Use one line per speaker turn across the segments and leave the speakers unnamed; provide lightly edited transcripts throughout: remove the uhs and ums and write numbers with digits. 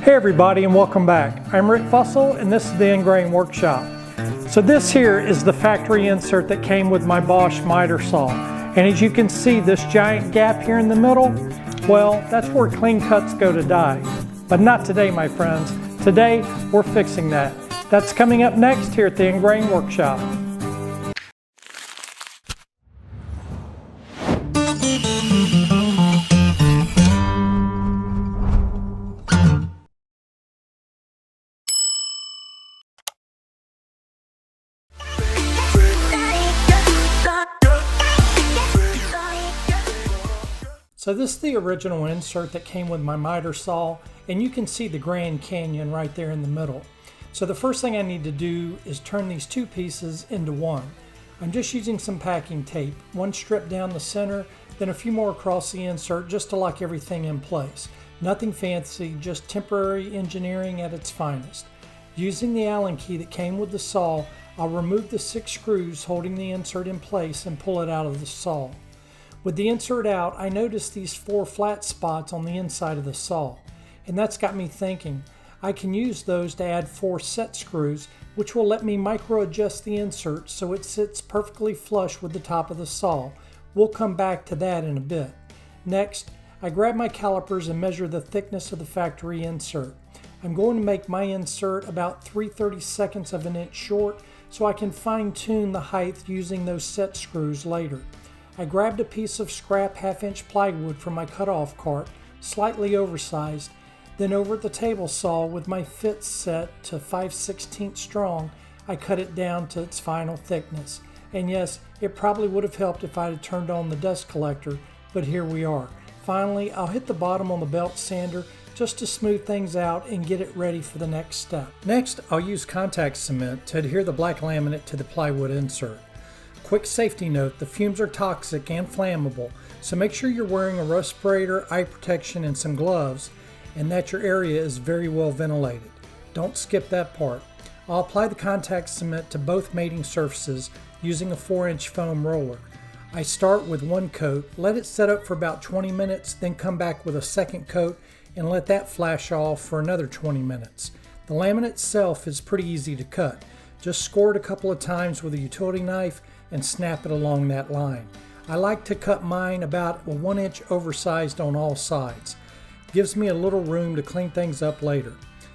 Hey everybody, and welcome back. I'm Rick Fussell and this is the Ingrain Workshop. So this here is the factory insert that came with my Bosch miter saw. And as you can see, this giant gap here in the middle, well, that's where clean cuts go to die. But not today, my friends. Today, we're fixing that. That's coming up next here at the Ingrain Workshop. So this is the original insert that came with my miter saw, and you can see the Grand Canyon right there in the middle. So the first thing I need to do is turn these two pieces into one. I'm just using some packing tape, one strip down the center, then a few more across the insert just to lock everything in place. Nothing fancy, just temporary engineering at its finest. Using the Allen key that came with the saw, I'll remove the 6 screws holding the insert in place and pull it out of the saw. With the insert out, I noticed these 4 flat spots on the inside of the saw, and that's got me thinking I can use those to add 4 set screws, which will let me micro adjust the insert so it sits perfectly flush with the top of the saw. We'll come back to that in a bit. Next, I grab my calipers and measure the thickness of the factory insert. I'm going to make my insert about 3/32 of an inch short so I can fine-tune the height using those set screws later. I grabbed a piece of scrap 1/2-inch plywood from my cutoff cart, slightly oversized, then over at the table saw with my fit set to 5/16 strong, I cut it down to its final thickness. And yes, it probably would have helped if I had turned on the dust collector, but here we are. Finally, I'll hit the bottom on the belt sander just to smooth things out and get it ready for the next step. Next, I'll use contact cement to adhere the black laminate to the plywood insert. Quick safety note, the fumes are toxic and flammable, so make sure you're wearing a respirator, eye protection, and some gloves, and that your area is very well ventilated. Don't skip that part. I'll apply the contact cement to both mating surfaces using a 4-inch foam roller. I start with 1 coat, let it set up for about 20 minutes, then come back with a 2nd coat and let that flash off for another 20 minutes. The laminate itself is pretty easy to cut. Just score it a couple of times with a utility knife and snap it along that line. I like to cut mine about 1 inch oversized on all sides. Gives me a little room to clean things up later.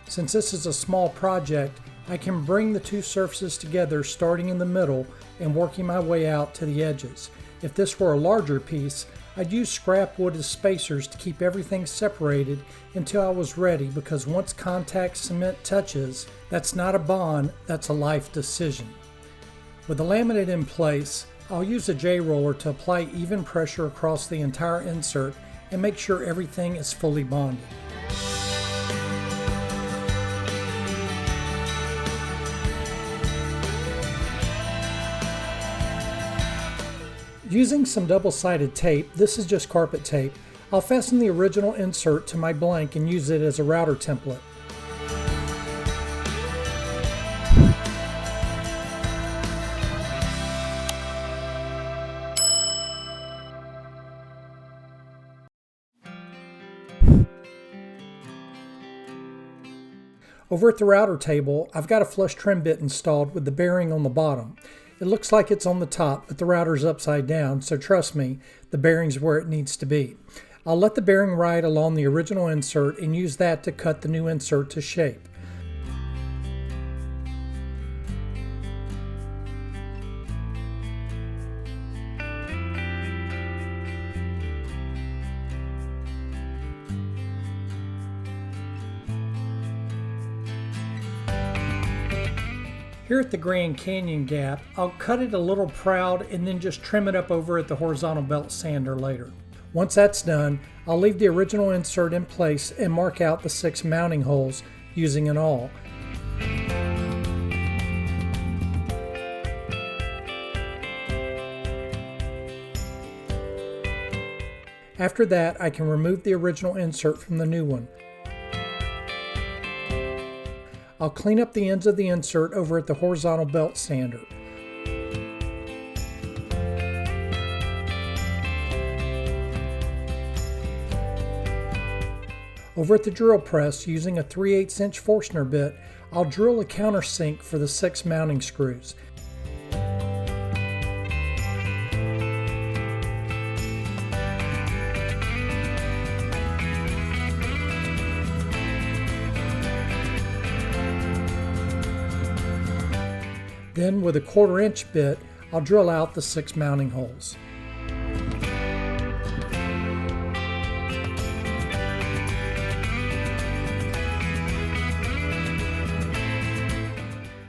Since this is a small project, I can bring the 2 surfaces together starting in the middle and working my way out to the edges. If this were a larger piece, I'd use scrap wood as spacers to keep everything separated until I was ready, because once contact cement touches, that's not a bond, that's a life decision. With the laminate in place, I'll use a J-roller to apply even pressure across the entire insert and make sure everything is fully bonded. Using some double-sided tape, this is just carpet tape, I'll fasten the original insert to my blank and use it as a router template. Over at the router table, I've got a flush trim bit installed with the bearing on the bottom. It looks like it's on the top, but the router's upside down, so trust me, the bearing's where it needs to be. I'll let the bearing ride along the original insert and use that to cut the new insert to shape. Here at the Grand Canyon gap, I'll cut it a little proud and then just trim it up over at the horizontal belt sander later. Once that's done, I'll leave the original insert in place and mark out the 6 mounting holes using an awl. After that, I can remove the original insert from the new one. I'll clean up the ends of the insert over at the horizontal belt sander. Over at the drill press, using a 3/8 inch Forstner bit, I'll drill a countersink for the 6 mounting screws. Then with a 1/4 inch bit, I'll drill out the 6 mounting holes.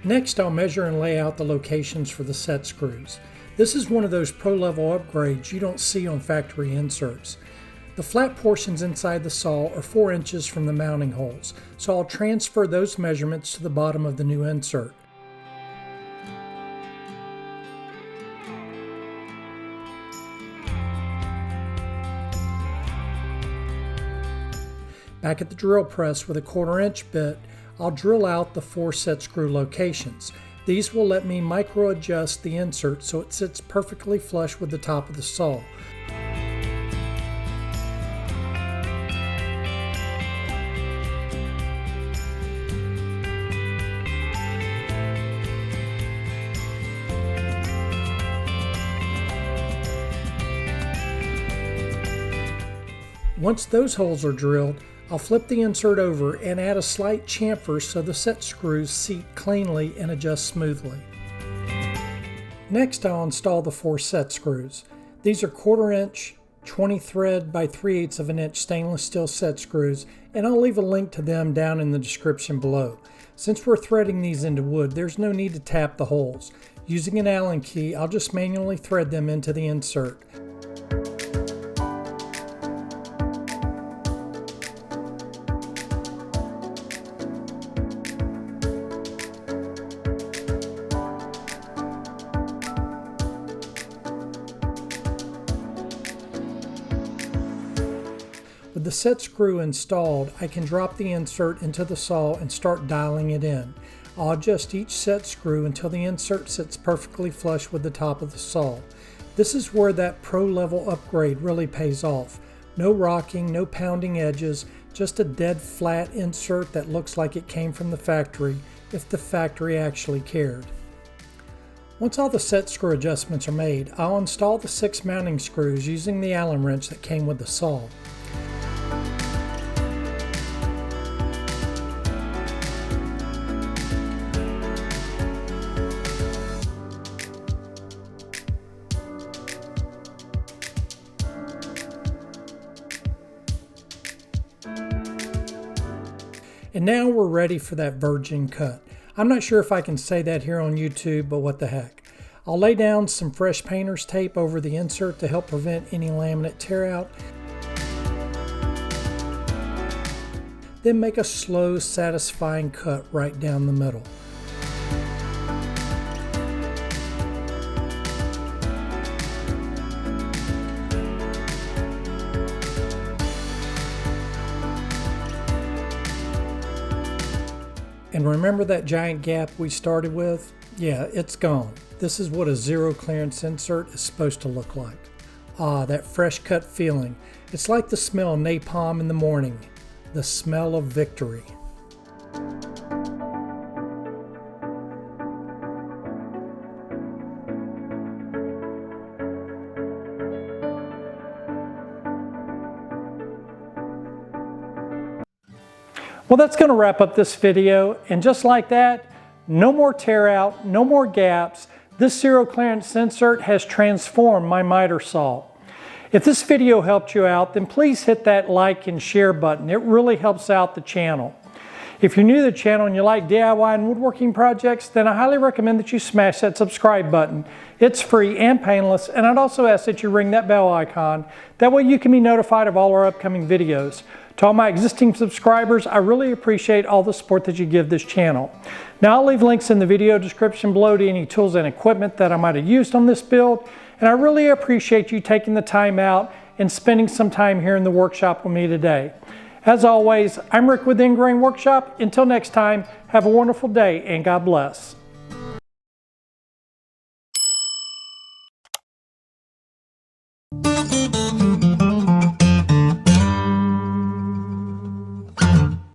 Next, I'll measure and lay out the locations for the set screws. This is one of those pro-level upgrades you don't see on factory inserts. The flat portions inside the saw are 4 inches from the mounting holes, so I'll transfer those measurements to the bottom of the new insert. Back at the drill press with a 1/4 inch bit, I'll drill out the 4 set screw locations. These will let me micro adjust the insert so it sits perfectly flush with the top of the saw. Once those holes are drilled, I'll flip the insert over and add a slight chamfer so the set screws seat cleanly and adjust smoothly. Next, I'll install the 4 set screws. These are 1/4 inch, 20 thread by 3/8 of an inch stainless steel set screws, and I'll leave a link to them down in the description below. Since we're threading these into wood, there's no need to tap the holes. Using an Allen key, I'll just manually thread them into the insert. With the set screw installed, I can drop the insert into the saw and start dialing it in. I'll adjust each set screw until the insert sits perfectly flush with the top of the saw. This is where that pro-level upgrade really pays off. No rocking, no pounding edges, just a dead flat insert that looks like it came from the factory, if the factory actually cared. Once all the set screw adjustments are made, I'll install the 6 mounting screws using the Allen wrench that came with the saw. And now we're ready for that virgin cut. I'm not sure if I can say that here on YouTube, but what the heck. I'll lay down some fresh painter's tape over the insert to help prevent any laminate tear out. Then make a slow, satisfying cut right down the middle. And remember that giant gap we started with? Yeah, it's gone. This is what a zero clearance insert is supposed to look like. Ah, that fresh cut feeling. It's like the smell of napalm in the morning. The smell of victory. Well, that's going to wrap up this video, and just like that, no more tear out, no more gaps. This zero clearance insert has transformed my miter saw. If this video helped you out, then please hit that like and share button. It really helps out the channel. If you're new to the channel and you like DIY and woodworking projects, then I highly recommend that you smash that subscribe button. It's free and painless, and I'd also ask that you ring that bell icon. That way you can be notified of all our upcoming videos. To all my existing subscribers, I really appreciate all the support that you give this channel. Now, I'll leave links in the video description below to any tools and equipment that I might have used on this build, and I really appreciate you taking the time out and spending some time here in the workshop with me today. As always, I'm Rick with Ingrain Workshop. Until next time, have a wonderful day and God bless.